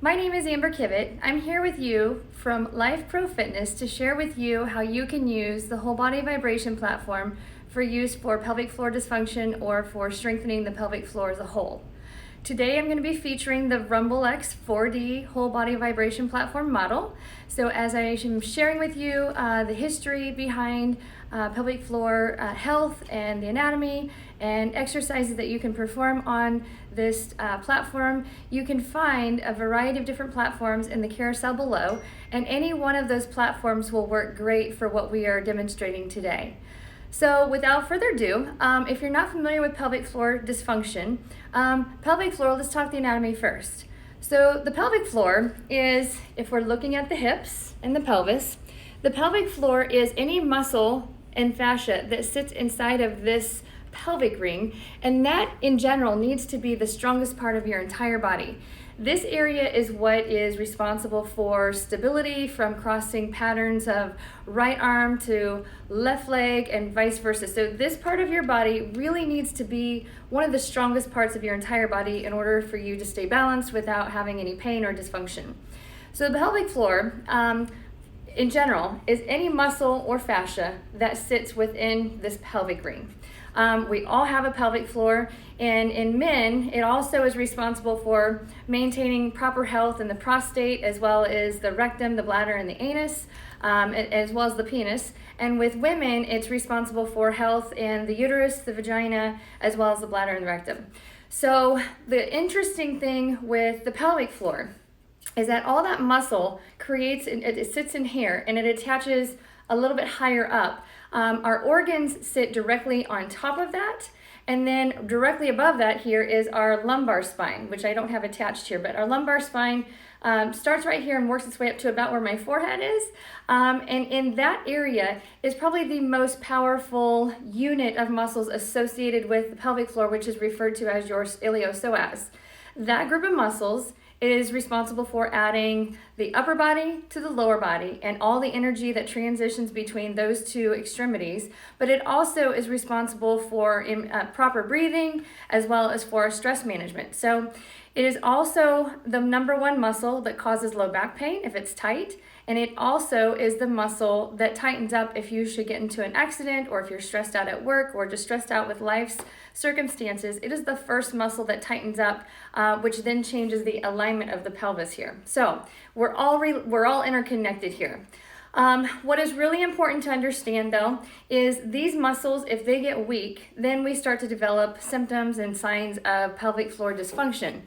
My name is Amber Kivett. I'm here with you from Lifepro Fitness to share with you how you can use the whole body vibration platform for use for pelvic floor dysfunction or for strengthening the pelvic floor as a whole. Today I'm going to be featuring the Rumble X 4D whole body vibration platform model. So as I am sharing with you the history behind pelvic floor health and the anatomy and exercises that you can perform on this platform, you can find a variety of different platforms in the carousel below, and any one of those platforms will work great for what we are demonstrating today. So without further ado, if you're not familiar with pelvic floor dysfunction, pelvic floor, let's talk the anatomy first. So the pelvic floor is, if we're looking at the hips and the pelvis, the pelvic floor is any muscle and fascia that sits inside of this pelvic ring, and that in general needs to be the strongest part of your entire body. This area is what is responsible for stability from crossing patterns of right arm to left leg and vice versa. So this part of your body really needs to be one of the strongest parts of your entire body in order for you to stay balanced without having any pain or dysfunction. So the pelvic floor, in general, is any muscle or fascia that sits within this pelvic ring. We all have a pelvic floor, and in men, it also is responsible for maintaining proper health in the prostate, as well as the rectum, the bladder, and the anus, as well as the penis. And with women, it's responsible for health in the uterus, the vagina, as well as the bladder and the rectum. So the interesting thing with the pelvic floor is that all that muscle creates, it sits in here, and it attaches a little bit higher up. Our organs sit directly on top of that, and then directly above that here is our lumbar spine, which I don't have attached here, but our lumbar spine starts right here and works its way up to about where my forehead is, and in that area is probably the most powerful unit of muscles associated with the pelvic floor, which is referred to as your iliopsoas. That group of muscles is responsible for adding the upper body to the lower body and all the energy that transitions between those two extremities, but it also is responsible for proper breathing as well as for stress management. So it is also the number one muscle that causes low back pain if it's tight, and it also is the muscle that tightens up if you should get into an accident or if you're stressed out at work or just stressed out with life's circumstances. It is the first muscle that tightens up, which then changes the alignment of the pelvis here. So we're all interconnected here. What is really important to understand though is these muscles, if they get weak, then we start to develop symptoms and signs of pelvic floor dysfunction.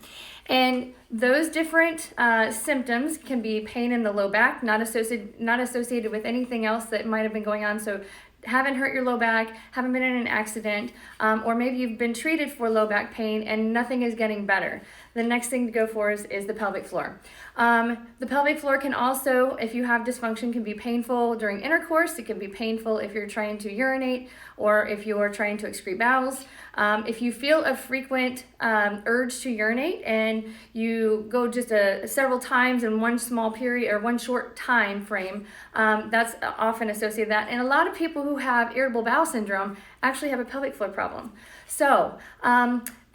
And those different symptoms can be pain in the low back, not associated with anything else that might have been going on. So haven't hurt your low back, haven't been in an accident, or maybe you've been treated for low back pain and nothing is getting better. The next thing to go for is the pelvic floor. The pelvic floor can also, if you have dysfunction, can be painful during intercourse. It can be painful if you're trying to urinate or if you are trying to excrete bowels. If you feel a frequent urge to urinate and you go just several times in one small period or one short time frame, that's often associated with that. And a lot of people who have irritable bowel syndrome actually have a pelvic floor problem. So,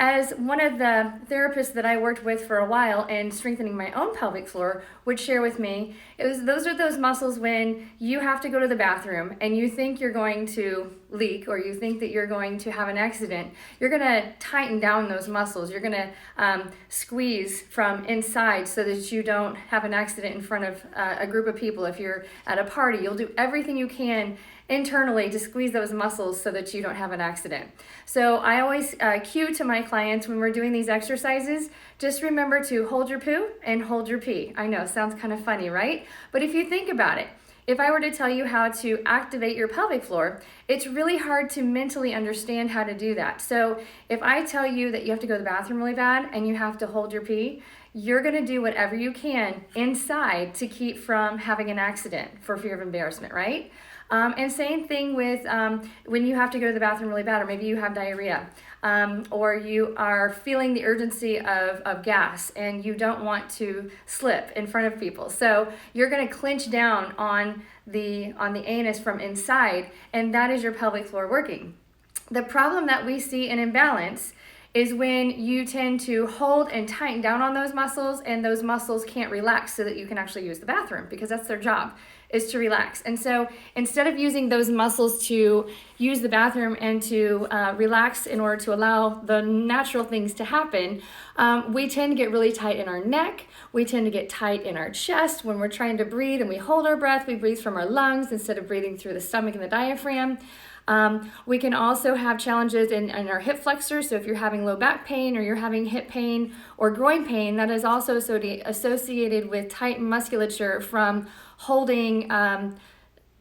as one of the therapists that I worked with for a while and strengthening my own pelvic floor would share with me, those are those muscles when you have to go to the bathroom and you think you're going to leak or you think that you're going to have an accident. You're going to tighten down those muscles. You're going to squeeze from inside so that you don't have an accident in front of a group of people. If you're at a party, you'll do everything you can internally to squeeze those muscles so that you don't have an accident. So I always cue to my clients when we're doing these exercises, just remember to hold your poo and hold your pee. I know, sounds kind of funny, right? But if you think about it, if I were to tell you how to activate your pelvic floor, it's really hard to mentally understand how to do that. So if I tell you that you have to go to the bathroom really bad and you have to hold your pee, you're going to do whatever you can inside to keep from having an accident for fear of embarrassment, right? And same thing with when you have to go to the bathroom really bad, or maybe you have diarrhea, or you are feeling the urgency of gas and you don't want to slip in front of people. So you're going to clench down on the anus from inside, and that is your pelvic floor working. The problem that we see in imbalance is when you tend to hold and tighten down on those muscles, and those muscles can't relax so that you can actually use the bathroom, because that's their job, is to relax. And so instead of using those muscles to use the bathroom and to relax in order to allow the natural things to happen, we tend to get really tight in our neck. We tend to get tight in our chest when we're trying to breathe, and we hold our breath. We breathe from our lungs instead of breathing through the stomach and the diaphragm. We can also have challenges in our hip flexors. So if you're having low back pain, or you're having hip pain or groin pain, that is also associated with tight musculature from holding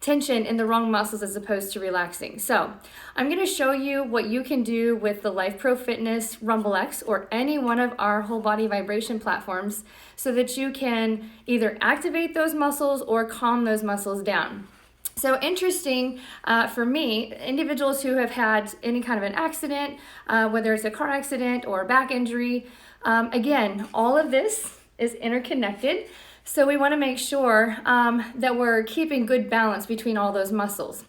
tension in the wrong muscles as opposed to relaxing. So I'm going to show you what you can do with the Lifepro Fitness Rumble X or any one of our whole body vibration platforms so that you can either activate those muscles or calm those muscles down. So interesting for me, individuals who have had any kind of an accident, whether it's a car accident or a back injury, again, all of this is interconnected. So we want to make sure that we're keeping good balance between all those muscles.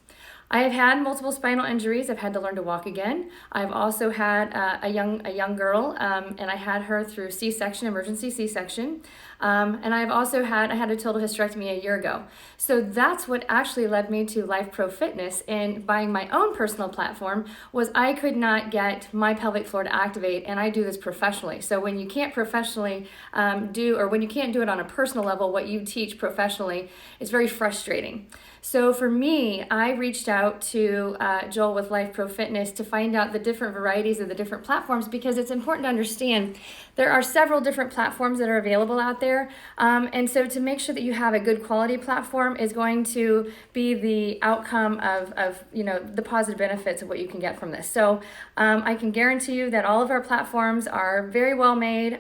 I have had multiple spinal injuries. I've had to learn to walk again. I've also had a young girl, and I had her through C-section, emergency C-section. And I had a total hysterectomy a year ago. So that's what actually led me to Lifepro Fitness and buying my own personal platform. Was I could not get my pelvic floor to activate, and I do this professionally. So when you can't professionally when you can't do it on a personal level, what you teach professionally, it's very frustrating. So for me, I reached out to Joel with Lifepro Fitness to find out the different varieties of the different platforms, because it's important to understand there are several different platforms that are available out there. And so to make sure that you have a good quality platform is going to be the outcome of the positive benefits of what you can get from this. So I can guarantee you that all of our platforms are very well made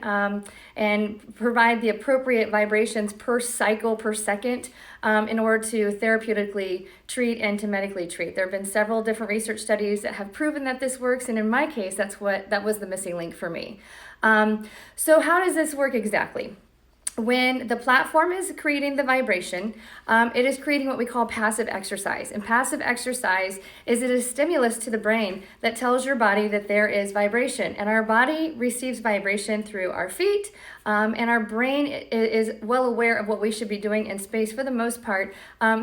and provide the appropriate vibrations per cycle per second in order to therapeutically treat and to medically treat. There have been several different research studies that have proven that this works, and in my case, that was the missing link for me. So how does this work exactly? When the platform is creating the vibration, it is creating what we call passive exercise. And passive exercise is a stimulus to the brain that tells your body that there is vibration. And our body receives vibration through our feet, and our brain is well aware of what we should be doing in space for the most part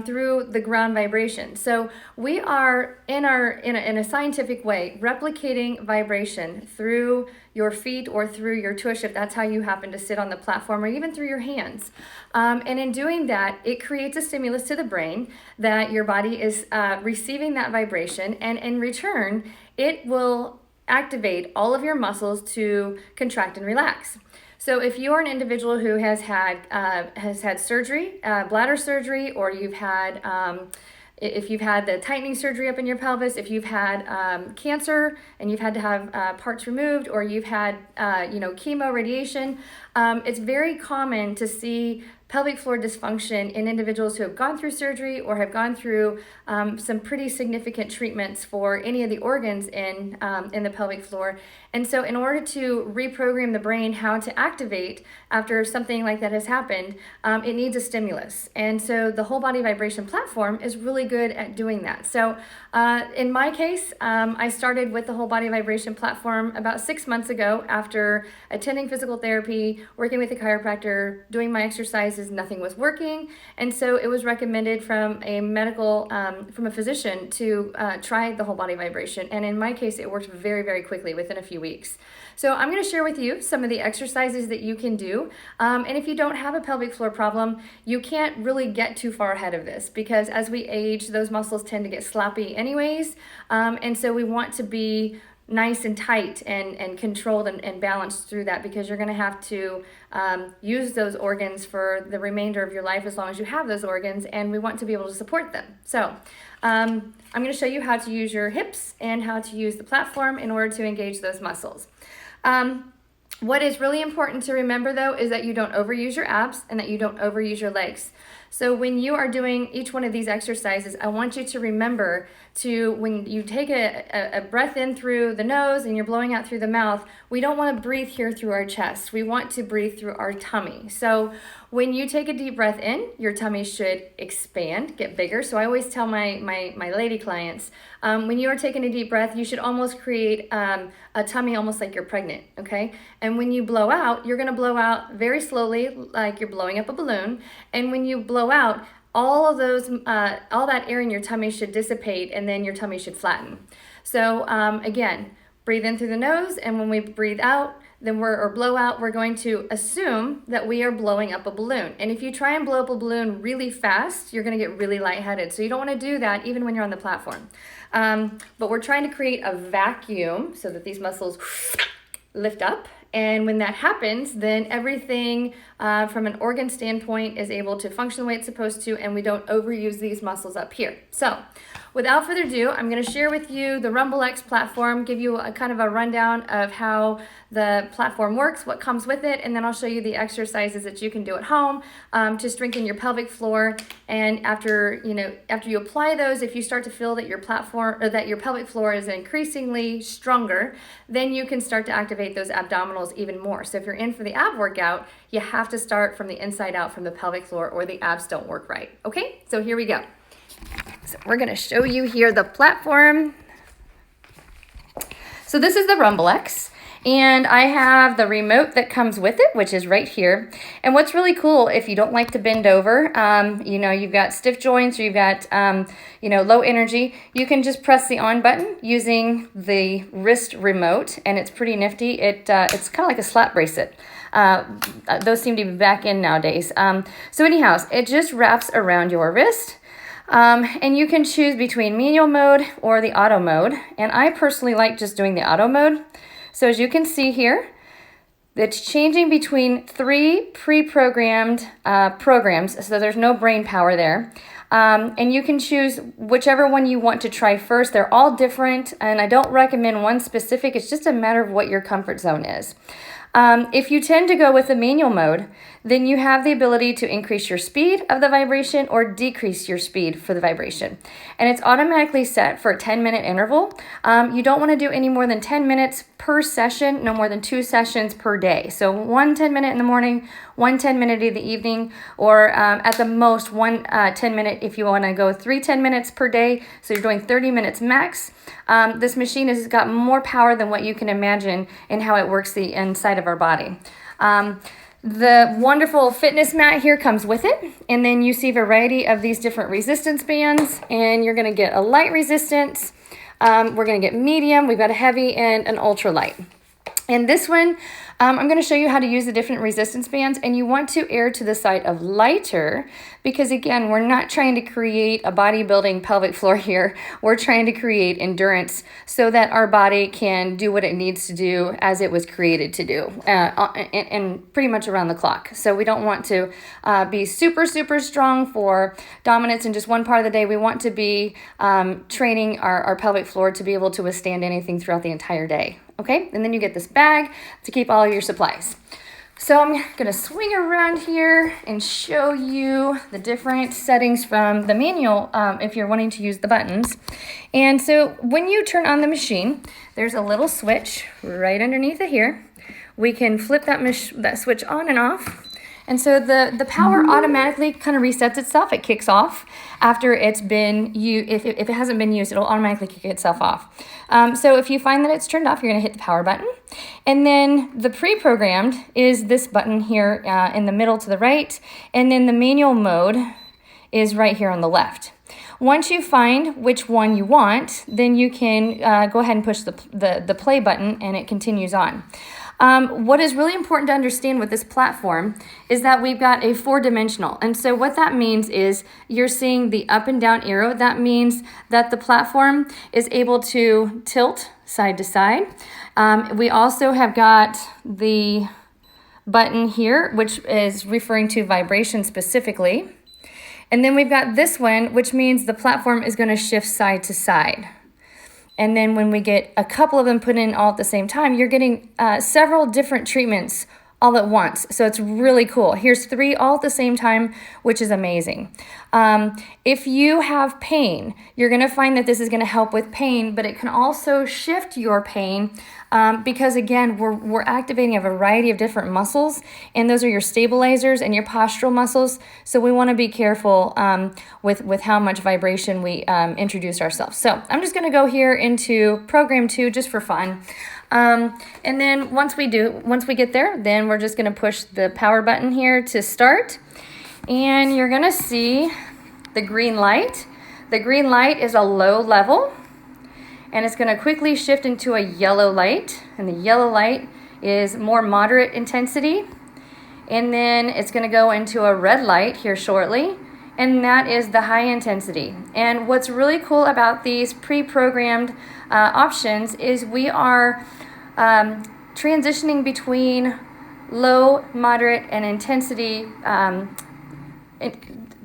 through the ground vibration. So we are in a scientific way replicating vibration through your feet or through your tush, if that's how you happen to sit on the platform, or even through your hands. And in doing that, it creates a stimulus to the brain that your body is receiving that vibration, and in return, it will activate all of your muscles to contract and relax. So if you are an individual who has had surgery, bladder surgery, or if you've had the tightening surgery up in your pelvis, if you've had cancer and you've had to have parts removed, or you've had chemo, radiation, it's very common to see pelvic floor dysfunction in individuals who have gone through surgery or have gone through some pretty significant treatments for any of the organs in the pelvic floor. And so in order to reprogram the brain how to activate after something like that has happened, it needs a stimulus. And so the whole body vibration platform is really good at doing that. So in my case, I started with the whole body vibration platform about 6 months ago after attending physical therapy, working with a chiropractor, doing my exercises. Nothing was working, and so it was recommended from a physician to try the whole body vibration. And in my case, it worked very, very quickly within a few weeks. So I'm going to share with you some of the exercises that you can do. And if you don't have a pelvic floor problem, you can't really get too far ahead of this, because as we age, those muscles tend to get sloppy anyways. And so we want to be nice and tight and controlled and balanced through that, because you're going to have to use those organs for the remainder of your life as long as you have those organs, and we want to be able to support them. So I'm going to show you how to use your hips and how to use the platform in order to engage those muscles. What is really important to remember, though, is that you don't overuse your abs and that you don't overuse your legs. So when you are doing each one of these exercises, I want you to remember to, when you take a breath in through the nose and you're blowing out through the mouth, we don't want to breathe here through our chest. We want to breathe through our tummy. So when you take a deep breath in, your tummy should expand, get bigger. So I always tell my lady clients, when you are taking a deep breath, you should almost create a tummy almost like you're pregnant, okay? And when you blow out, you're gonna blow out very slowly, like you're blowing up a balloon. And when you blow out, all of those, all that air in your tummy should dissipate, and then your tummy should flatten. So again, breathe in through the nose, and when we breathe out, then or blow out, we're going to assume that we are blowing up a balloon. And if you try and blow up a balloon really fast, you're gonna get really lightheaded. So you don't wanna do that even when you're on the platform. But we're trying to create a vacuum so that these muscles lift up. And when that happens, then everything from an organ standpoint is able to function the way it's supposed to, and we don't overuse these muscles up here. So without further ado, I'm going to share with you the RumbleX platform, give you a kind of a rundown of how the platform works, what comes with it, and then I'll show you the exercises that you can do at home to strengthen your pelvic floor. And after you apply those, if you start to feel that your platform or that your pelvic floor is increasingly stronger, then you can start to activate those abdominals even more. So if you're in for the ab workout, you have to start from the inside out, from the pelvic floor, or the abs don't work right. Okay, so here we go. So we're going to show you here the platform. So this is the RumbleX, and I have the remote that comes with it, which is right here. And what's really cool, if you don't like to bend over, you've got stiff joints, or you've got low energy, you can just press the on button using the wrist remote, and it's pretty nifty. It's kind of like a slap bracelet. Those seem to be back in nowadays. So anyhow, it just wraps around your wrist. And you can choose between manual mode or the auto mode. And I personally like just doing the auto mode. So as you can see here, it's changing between 3 pre-programmed programs. So there's no brain power there. And you can choose whichever one you want to try first. They're all different, and I don't recommend one specific. It's just a matter of what your comfort zone is. If you tend to go with the manual mode, then you have the ability to increase your speed of the vibration or decrease your speed for the vibration. And it's automatically set for a 10-minute interval. You don't want to do any more than 10 minutes per session, no more than 2 sessions per day. So 1 10-minute in the morning, 1 10-minute in the evening, or at the most 1 10-minute if you want to go 3 10 minutes per day. So you're doing 30 minutes max. This machine has got more power than what you can imagine in how it works the inside of our body. The wonderful fitness mat here comes with it, and then you see a variety of these different resistance bands, and you're going to get a light resistance. We're going to get medium, we've got a heavy, and an ultra light. And this one, I'm going to show you how to use the different resistance bands, and you want to err to the side of lighter because, again, we're not trying to create a bodybuilding pelvic floor here. We're trying to create endurance so that our body can do what it needs to do as it was created to do, and pretty much around the clock. So we don't want to be super, super strong for dominance in just one part of the day. We want to be training our pelvic floor to be able to withstand anything throughout the entire day. Okay, and then you get this bag to keep all of your supplies. So I'm gonna swing around here and show you the different settings from the manual if you're wanting to use the buttons. And so when you turn on the machine, there's a little switch right underneath it here. We can flip that switch on and off. And so the power automatically kind of resets itself. It kicks off after it's been used. If it hasn't been used, it'll automatically kick itself off. So if you find that it's turned off, you're going to hit the power button. And then the pre-programmed is this button here in the middle to the right. And then the manual mode is right here on the left. Once you find which one you want, then you can go ahead and push the play button, and it continues on. What is really important to understand with this platform is that we've got a 4-dimensional. And so what that means is you're seeing the up and down arrow. That means that the platform is able to tilt side to side. We also have got the button here, which is referring to vibration specifically. And then we've got this one, which means the platform is going to shift side to side. And then when we get a couple of them put in all at the same time, you're getting several different treatments all at once. So it's really cool. Here's 3 all at the same time, which is amazing. If you have pain, you're gonna find that this is gonna help with pain, but it can also shift your pain because again, we're activating a variety of different muscles, and those are your stabilizers and your postural muscles. So we wanna be careful with how much vibration we introduce ourselves. So I'm just gonna go here into program 2 just for fun. And then once we get there, then we're just going to push the power button here to start. And you're going to see the green light. The green light is a low level, and it's going to quickly shift into a yellow light. And the yellow light is more moderate intensity. And then it's going to go into a red light here shortly, and that is the high intensity. And what's really cool about these pre-programmed options is we are transitioning between low, moderate, and intensity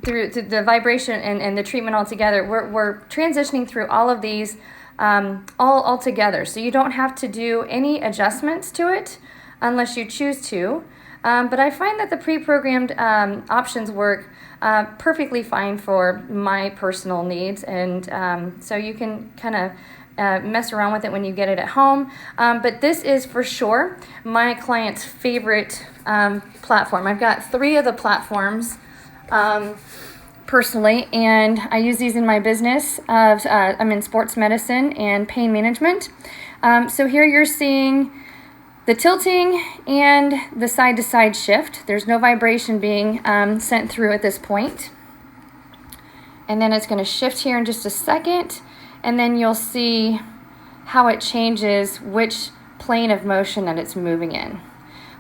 through the vibration and the treatment all together. We're transitioning through all of these all together. So you don't have to do any adjustments to it unless you choose to. But I find that the pre-programmed options work perfectly fine for my personal needs, and so you can kind of mess around with it when you get it at home. But this is for sure my client's favorite platform. I've got 3 of the platforms personally, and I use these in my business. I'm in sports medicine and pain management. So here you're seeing the tilting and the side-to-side shift. There's no vibration being sent through at this point. And then it's going to shift here in just a second, and then you'll see how it changes which plane of motion that it's moving in.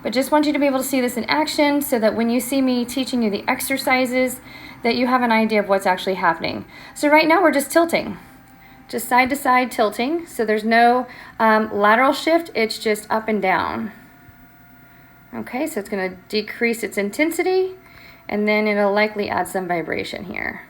But just want you to be able to see this in action so that when you see me teaching you the exercises, that you have an idea of what's actually happening. So right now we're just tilting. Just side to side tilting, so there's no lateral shift, it's just up and down. Okay, so it's going to decrease its intensity, and then it'll likely add some vibration here.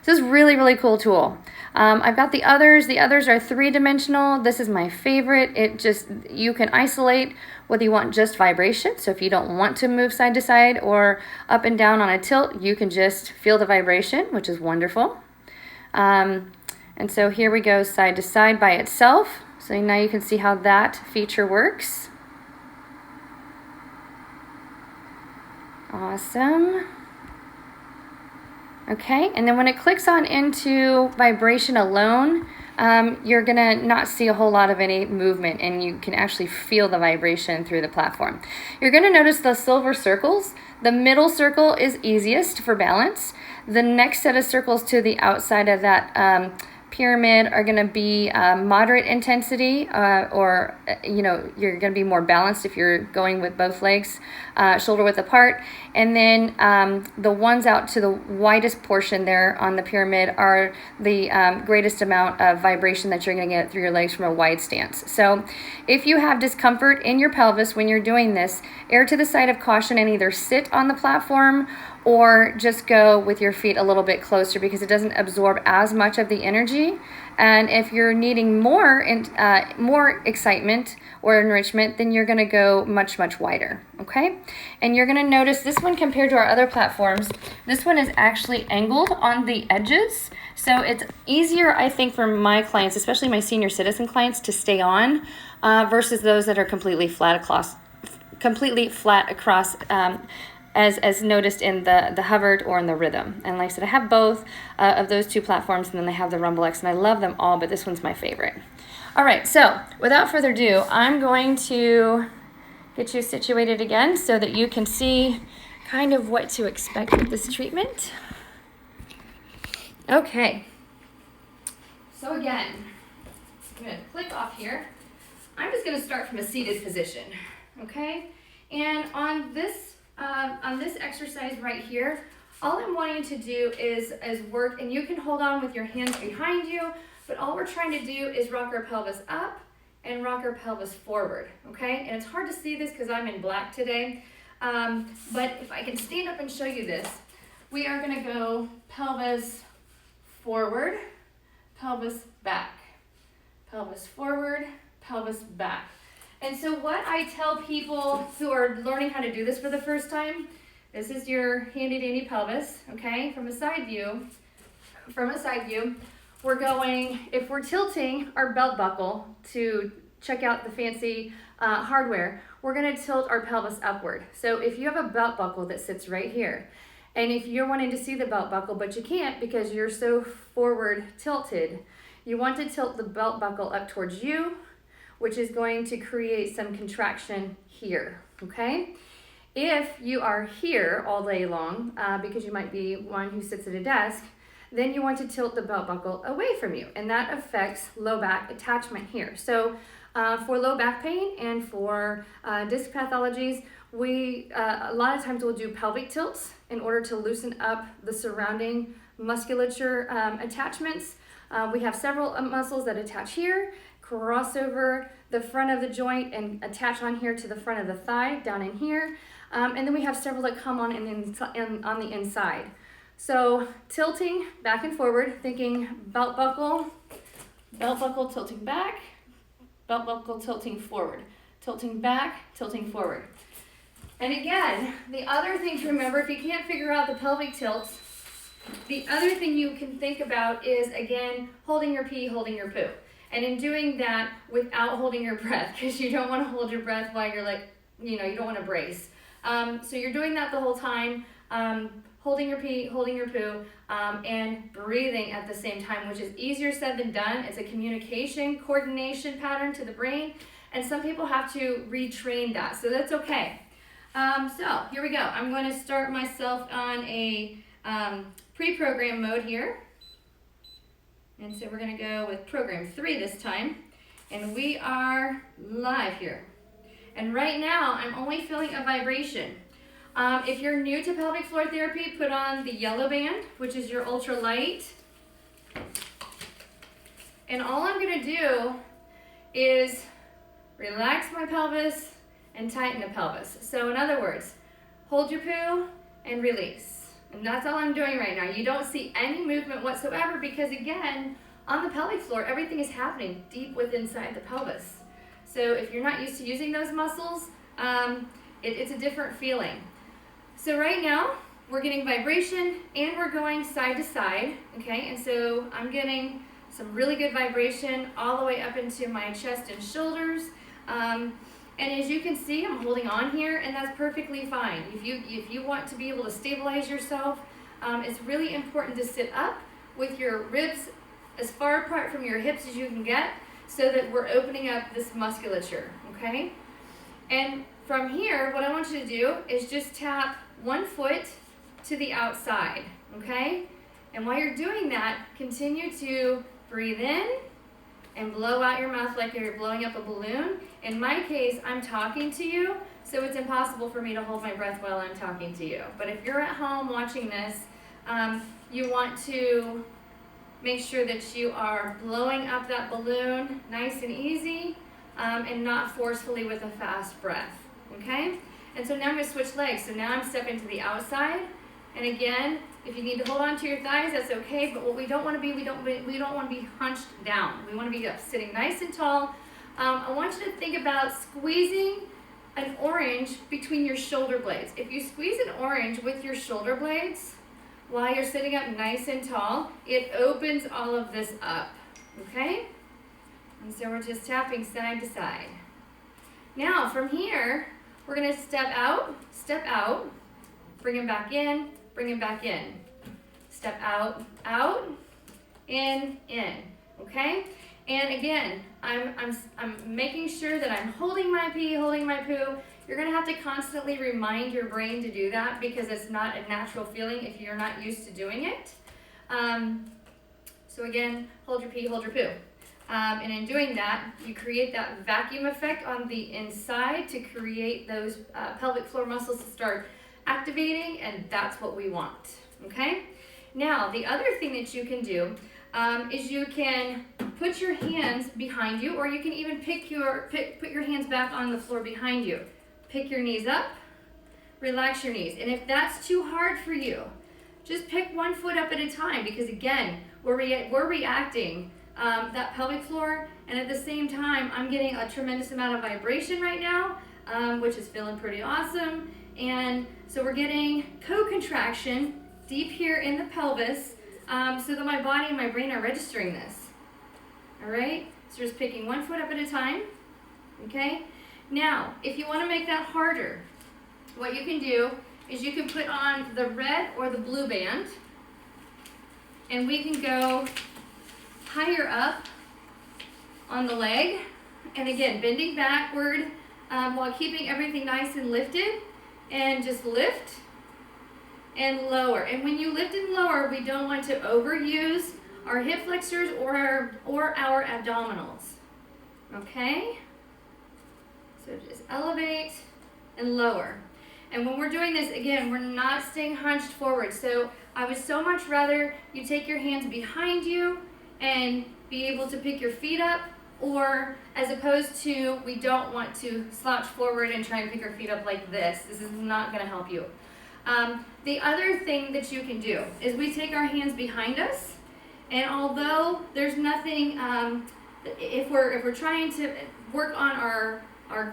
So this is a really, really cool tool. I've got the others. The others are 3-dimensional. This is my favorite. You can isolate whether you want just vibration. So if you don't want to move side to side or up and down on a tilt, you can just feel the vibration, which is wonderful. And so here we go, side to side by itself. So now you can see how that feature works. Awesome. Okay, and then when it clicks on into vibration alone, you're gonna not see a whole lot of any movement, and you can actually feel the vibration through the platform. You're gonna notice the silver circles. The middle circle is easiest for balance. The next set of circles to the outside of that pyramid are going to be moderate intensity, or you're going to be more balanced if you're going with both legs shoulder width apart. And then the ones out to the widest portion there on the pyramid are the greatest amount of vibration that you're going to get through your legs from a wide stance. So if you have discomfort in your pelvis when you're doing this, err to the side of caution and either sit on the platform or just go with your feet a little bit closer, because it doesn't absorb as much of the energy. And if you're needing more excitement or enrichment, then you're going to go much, much wider, okay? And you're going to notice this one compared to our other platforms, this one is actually angled on the edges. So it's easier, I think, for my clients, especially my senior citizen clients, to stay on versus those that are completely flat across, as noticed in the hovered or in the rhythm. And like I said, I have both of those 2 platforms, and then they have the Rumble X, and I love them all, but this one's my favorite. All right, so without further ado, I'm going to get you situated again so that you can see kind of what to expect with this treatment. Okay, so again, I'm going to click off here. I'm just going to start from a seated position, okay? And on this exercise right here, all I'm wanting to do is work, and you can hold on with your hands behind you, but all we're trying to do is rock our pelvis up and rock our pelvis forward, okay? And it's hard to see this because I'm in black today, but if I can stand up and show you this, we are gonna go pelvis forward, pelvis back, pelvis forward, pelvis back. And so what I tell people who are learning how to do this for the first time, this is your handy dandy pelvis, okay? From a side view, we're going, if we're tilting our belt buckle to check out the fancy hardware, we're gonna tilt our pelvis upward. So if you have a belt buckle that sits right here, and if you're wanting to see the belt buckle, but you can't because you're so forward tilted, you want to tilt the belt buckle up towards you, which is going to create some contraction here, okay? If you are here all day long, because you might be one who sits at a desk, then you want to tilt the belt buckle away from you, and that affects low back attachment here. So for low back pain and for disc pathologies, we a lot of times we'll do pelvic tilts in order to loosen up the surrounding musculature attachments. We have several muscles that attach here, cross over the front of the joint and attach on here to the front of the thigh, down in here. And then we have several that come on on the inside. So tilting back and forward, thinking belt buckle tilting back, belt buckle tilting forward, tilting back, tilting forward. And again, the other thing to remember, if you can't figure out the pelvic tilts, the other thing you can think about is, again, holding your pee, holding your poo. And in doing that without holding your breath, because you don't want to hold your breath while you're like, you don't want to brace. So you're doing that the whole time, holding your pee, holding your poo, and breathing at the same time, which is easier said than done. It's a communication, coordination pattern to the brain, and some people have to retrain that, so that's okay. So here we go. I'm going to start myself on a pre-program mode here. And so we're going to go with program 3 this time. And we are live here. And right now, I'm only feeling a vibration. If you're new to pelvic floor therapy, put on the yellow band, which is your ultra light. And all I'm going to do is relax my pelvis and tighten the pelvis. So in other words, hold your poo and release. And that's all I'm doing right now. You don't see any movement whatsoever because, again, on the pelvic floor, everything is happening deep within inside the pelvis. So if you're not used to using those muscles, it's a different feeling. So right now, we're getting vibration and we're going side to side, okay? And so I'm getting some really good vibration all the way up into my chest and shoulders. And as you can see, I'm holding on here, and that's perfectly fine. If you want to be able to stabilize yourself, it's really important to sit up with your ribs as far apart from your hips as you can get so that we're opening up this musculature, okay? And from here, what I want you to do is just tap one foot to the outside, okay? And while you're doing that, continue to breathe in and blow out your mouth like you're blowing up a balloon. In my case, I'm talking to you, so it's impossible for me to hold my breath while I'm talking to you. But if you're at home watching this, you want to make sure that you are blowing up that balloon nice and easy and not forcefully with a fast breath, okay? And so now I'm gonna switch legs. So now I'm stepping to the outside. And again, if you need to hold on to your thighs, that's okay. But what we don't want to be, we don't want to be hunched down. We want to be up, sitting nice and tall. I want you to think about squeezing an orange between your shoulder blades. If you squeeze an orange with your shoulder blades while you're sitting up nice and tall, it opens all of this up, okay? And so we're just tapping side to side. Now from here, we're gonna step out, bring them back in, bring them back in. Step out, out, in, okay? And again, I'm making sure that I'm holding my pee, holding my poo. You're gonna have to constantly remind your brain to do that because it's not a natural feeling if you're not used to doing it. So again, hold your pee, hold your poo. And in doing that, you create that vacuum effect on the inside to create those pelvic floor muscles to start activating, and that's what we want, okay? Now, the other thing that you can do is you can put your hands behind you, or you can even put your hands back on the floor behind you. Pick your knees up, relax your knees. And if that's too hard for you, just pick one foot up at a time because, again, we're reacting that pelvic floor, and at the same time, I'm getting a tremendous amount of vibration right now, which is feeling pretty awesome. And so we're getting co-contraction deep here in the pelvis, so that my body and my brain are registering this. All right, so just picking one foot up at a time. Okay, now if you want to make that harder, what you can do is you can put on the red or the blue band, and we can go higher up on the leg, and again bending backward while keeping everything nice and lifted, and just lift and lower. And when you lift and lower, we don't want to overuse our hip flexors or our abdominals. Okay, so just elevate and lower. And when we're doing this, again, we're not staying hunched forward. So I would so much rather you take your hands behind you and be able to pick your feet up, or as opposed to, we don't want to slouch forward and try and pick our feet up like this. This is not going to help you. The other thing that you can do is we take our hands behind us, and although there's nothing, if we're trying to work on our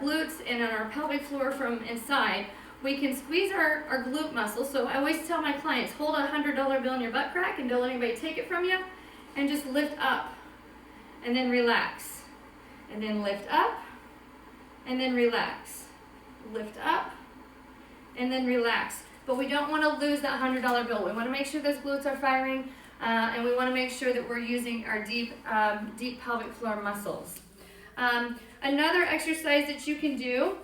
glutes and on our pelvic floor from inside, we can squeeze our glute muscles. So I always tell my clients, hold a $100 bill in your butt crack and don't let anybody take it from you, and just lift up and then relax, and then lift up and then relax, lift up and then relax. But we don't want to lose that $100 bill. We want to make sure those glutes are firing, and we want to make sure that we're using our deep pelvic floor muscles. Another exercise that you can do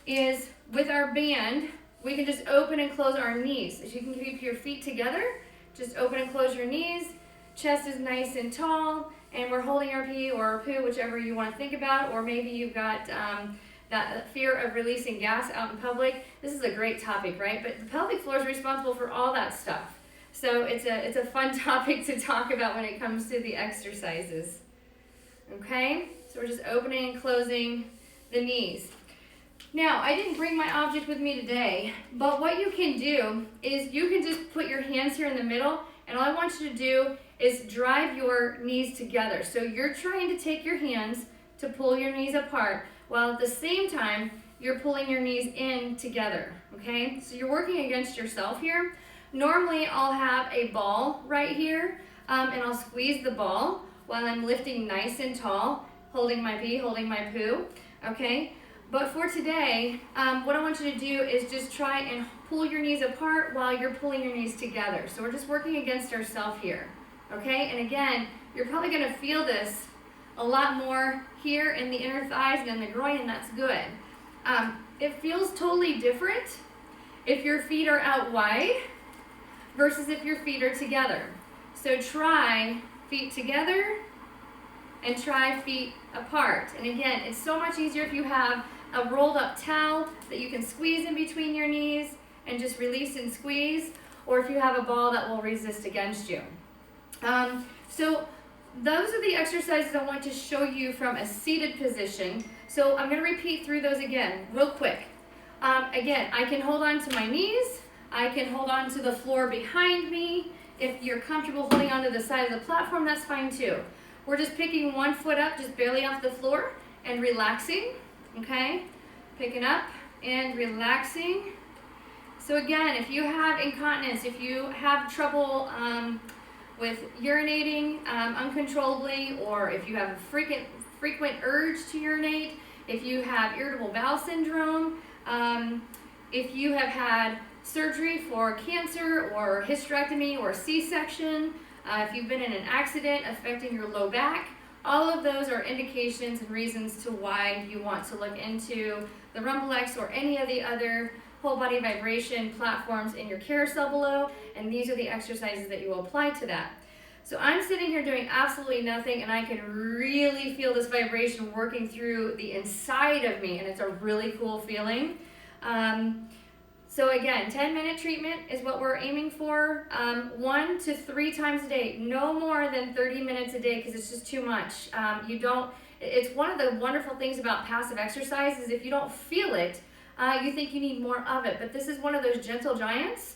is with our band, we can just open and close our knees. If you can keep your feet together, just open and close your knees. Chest is nice and tall, and we're holding our pee or our poo, whichever you want to think about, or maybe you've got that fear of releasing gas out in public. This is a great topic, right? But the pelvic floor is responsible for all that stuff. So it's a fun topic to talk about when it comes to the exercises. Okay, so we're just opening and closing the knees. Now, I didn't bring my object with me today, but what you can do is you can just put your hands here in the middle, and all I want you to do is drive your knees together. So you're trying to take your hands to pull your knees apart, while at the same time, you're pulling your knees in together, okay? So you're working against yourself here. Normally, I'll have a ball right here, and I'll squeeze the ball while I'm lifting nice and tall, holding my pee, holding my poo, okay? But for today, what I want you to do is just try and pull your knees apart while you're pulling your knees together. So we're just working against ourselves here, okay? And again, you're probably gonna feel this a lot more here in the inner thighs and in the groin, and that's good. It feels totally different if your feet are out wide versus if your feet are together. So try feet together and try feet apart. And again, it's so much easier if you have a rolled up towel that you can squeeze in between your knees and just release and squeeze, or if you have a ball that will resist against you. So those are the exercises I want to show you from a seated position. So I'm going to repeat through those again real quick. Again, I can hold on to my knees. I can hold on to the floor behind me. If you're comfortable holding onto the side of the platform, that's fine too. We're just picking one foot up, just barely off the floor, and relaxing, okay? Picking up and relaxing. So again, if you have incontinence, if you have trouble with urinating uncontrollably, or if you have a frequent urge to urinate, if you have irritable bowel syndrome, if you have had surgery for cancer or hysterectomy or C-section, if you've been in an accident affecting your low back, all of those are indications and reasons to why you want to look into the Rumblex or any of the other whole body vibration platforms in your carousel below, and these are the exercises that you will apply to that. So I'm sitting here doing absolutely nothing, and I can really feel this vibration working through the inside of me, and it's a really cool feeling. So again, 10-minute treatment is what we're aiming for, 1 to 3 times a day, no more than 30 minutes a day, because it's just too much. It's one of the wonderful things about passive exercise is if you don't feel it, you think you need more of it, but this is one of those gentle giants.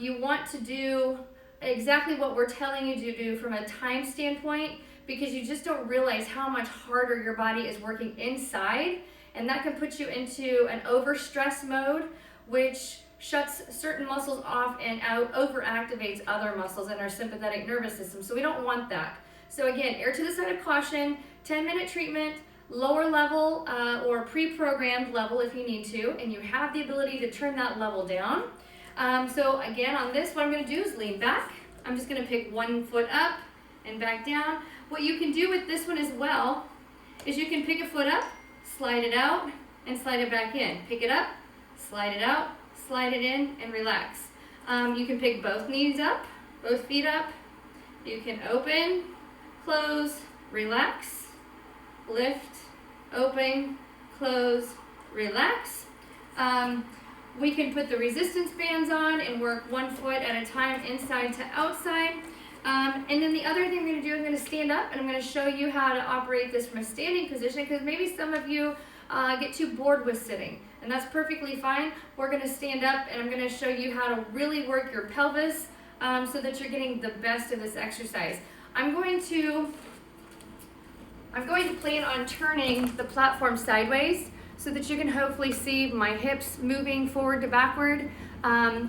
You want to do exactly what we're telling you to do from a time standpoint, because you just don't realize how much harder your body is working inside, and that can put you into an overstress mode, which shuts certain muscles off and overactivates other muscles in our sympathetic nervous system. So we don't want that. So again, err to the side of caution, 10-minute treatment, lower level or pre-programmed level if you need to, and you have the ability to turn that level down. So again, on this, what I'm going to do is lean back. I'm just going to pick one foot up and back down. What you can do with this one as well is you can pick a foot up, slide it out, and slide it back in. Pick it up, slide it out, slide it in, and relax. You can pick both knees up, both feet up. You can open, close, relax, lift, open, close, relax. We can put the resistance bands on and work one foot at a time, inside to outside. And then the other thing I'm going to do, I'm going to stand up and I'm going to show you how to operate this from a standing position, because maybe some of you get too bored with sitting, and that's perfectly fine. We're going to stand up and I'm going to show you how to really work your pelvis so that you're getting the best of this exercise. I'm going to plan on turning the platform sideways so that you can hopefully see my hips moving forward to backward.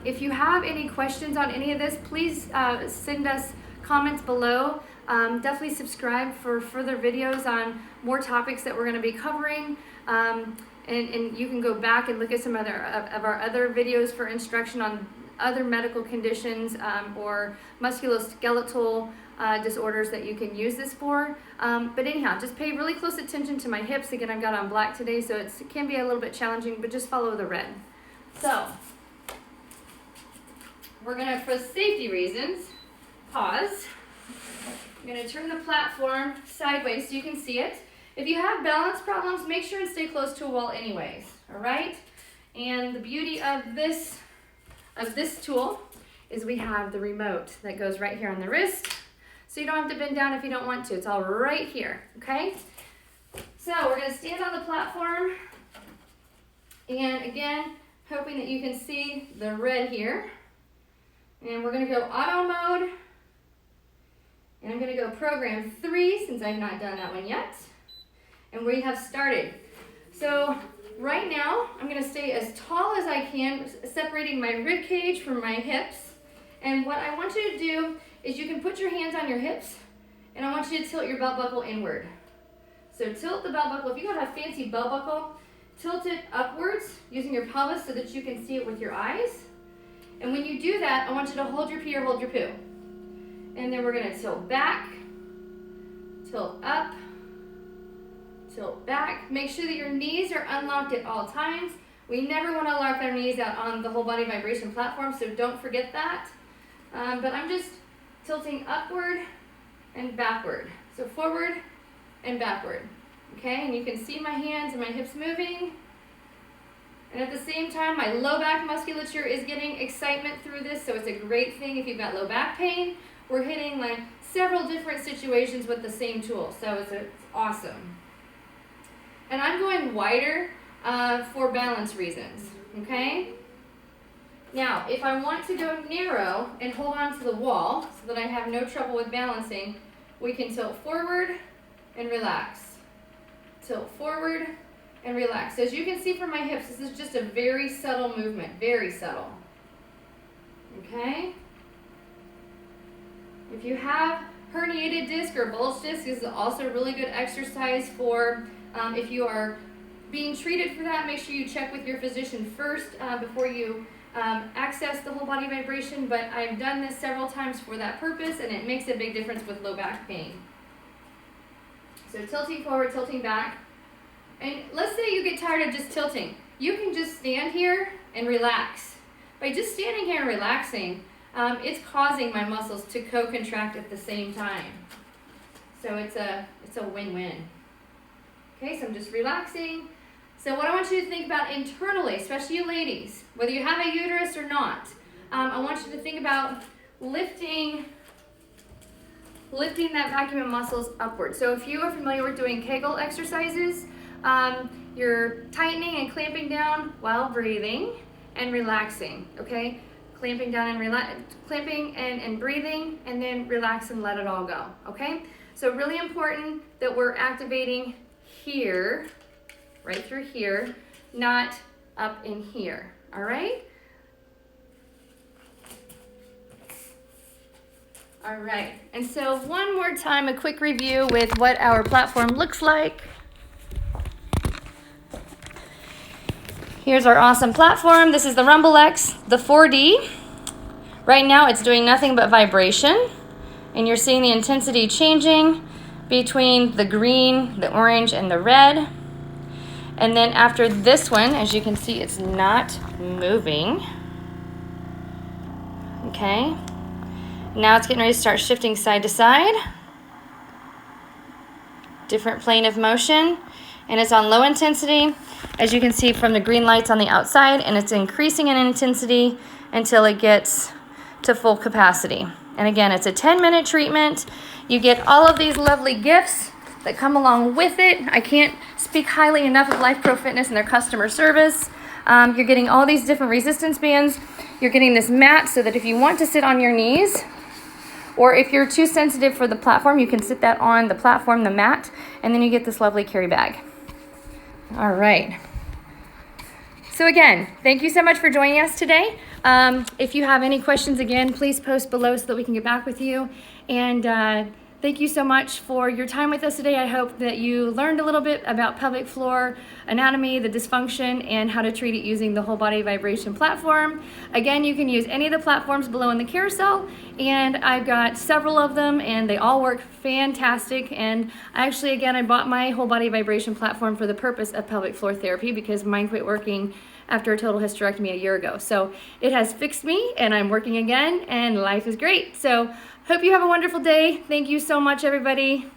If you have any questions on any of this, please send us comments below. Definitely subscribe for further videos on more topics that we're going to be covering. And you can go back and look at some other of our other videos for instruction on other medical conditions or musculoskeletal disorders that you can use this for. But anyhow, just pay really close attention to my hips. Again, I've got on black today, so it can be a little bit challenging, but just follow the red. So we're going to, for safety reasons, pause. I'm going to turn the platform sideways so you can see it. If you have balance problems, make sure and stay close to a wall anyways, all right? And the beauty of this tool is we have the remote that goes right here on the wrist, so you don't have to bend down if you don't want to. It's all right here, okay? So we're going to stand on the platform, and again, hoping that you can see the red here. And we're going to go auto mode, and I'm going to go program 3 since I've not done that one yet. And we have started. So right now, I'm going to stay as tall as I can, separating my rib cage from my hips. And what I want you to do is you can put your hands on your hips, and I want you to tilt your belt buckle inward. So tilt the belt buckle. If you got a fancy belt buckle, tilt it upwards using your pelvis so that you can see it with your eyes. And when you do that, I want you to hold your pee or hold your poo. And then we're going to tilt back, tilt up, tilt back. Make sure that your knees are unlocked at all times. We never want to lock our knees out on the whole body vibration platform, so don't forget that. But I'm just tilting upward and backward. So forward and backward. Okay, and you can see my hands and my hips moving. And at the same time, my low back musculature is getting excitement through this, so it's a great thing if you've got low back pain. We're hitting like several different situations with the same tool, so it's awesome. And I'm going wider for balance reasons, okay? Now, if I want to go narrow and hold on to the wall so that I have no trouble with balancing, we can tilt forward and relax. Tilt forward and relax. So as you can see from my hips, this is just a very subtle movement, very subtle. Okay? If you have herniated disc or bulge disc, this is also a really good exercise for if you are being treated for that. Make sure you check with your physician first before you access the whole body vibration, but I've done this several times for that purpose, and it makes a big difference with low back pain. So tilting forward, tilting back. And let's say you get tired of just tilting. You can just stand here and relax. By just standing here and relaxing, it's causing my muscles to co-contract at the same time. So it's a win-win. Okay, so I'm just relaxing. So what I want you to think about internally, especially you ladies, whether you have a uterus or not, I want you to think about lifting that vacuum of muscles upward. So if you are familiar with doing Kegel exercises, you're tightening and clamping down while breathing and relaxing, okay? clamping down and clamping and breathing, and then relax and let it all go, okay? So really important that we're activating here, right through here, not up in here, all right? All right, and so one more time, a quick review with what our platform looks like. Here's our awesome platform. This is the Rumble X, the 4D. Right now it's doing nothing but vibration, and you're seeing the intensity changing between the green, the orange, and the red. And then after this one, as you can see, it's not moving. Okay. Now it's getting ready to start shifting side to side. Different plane of motion. And it's on low intensity, as you can see from the green lights on the outside, and it's increasing in intensity until it gets to full capacity. And again, it's a 10-minute treatment. You get all of these lovely gifts that come along with it. I can't speak highly enough of Lifepro Fitness and their customer service. You're getting all these different resistance bands. You're getting this mat so that if you want to sit on your knees, or if you're too sensitive for the platform, you can sit that on the platform, the mat, and then you get this lovely carry bag. All right. So again, thank you so much for joining us today. If you have any questions, again, please post below so that we can get back with you. And thank you so much for your time with us today. I hope that you learned a little bit about pelvic floor anatomy, the dysfunction, and how to treat it using the whole body vibration platform. Again, you can use any of the platforms below in the carousel, and I've got several of them, and they all work fantastic. And actually, again, I bought my whole body vibration platform for the purpose of pelvic floor therapy because mine quit working after a total hysterectomy a year ago. So it has fixed me, and I'm working again, and life is great. So hope you have a wonderful day. Thank you so much, everybody.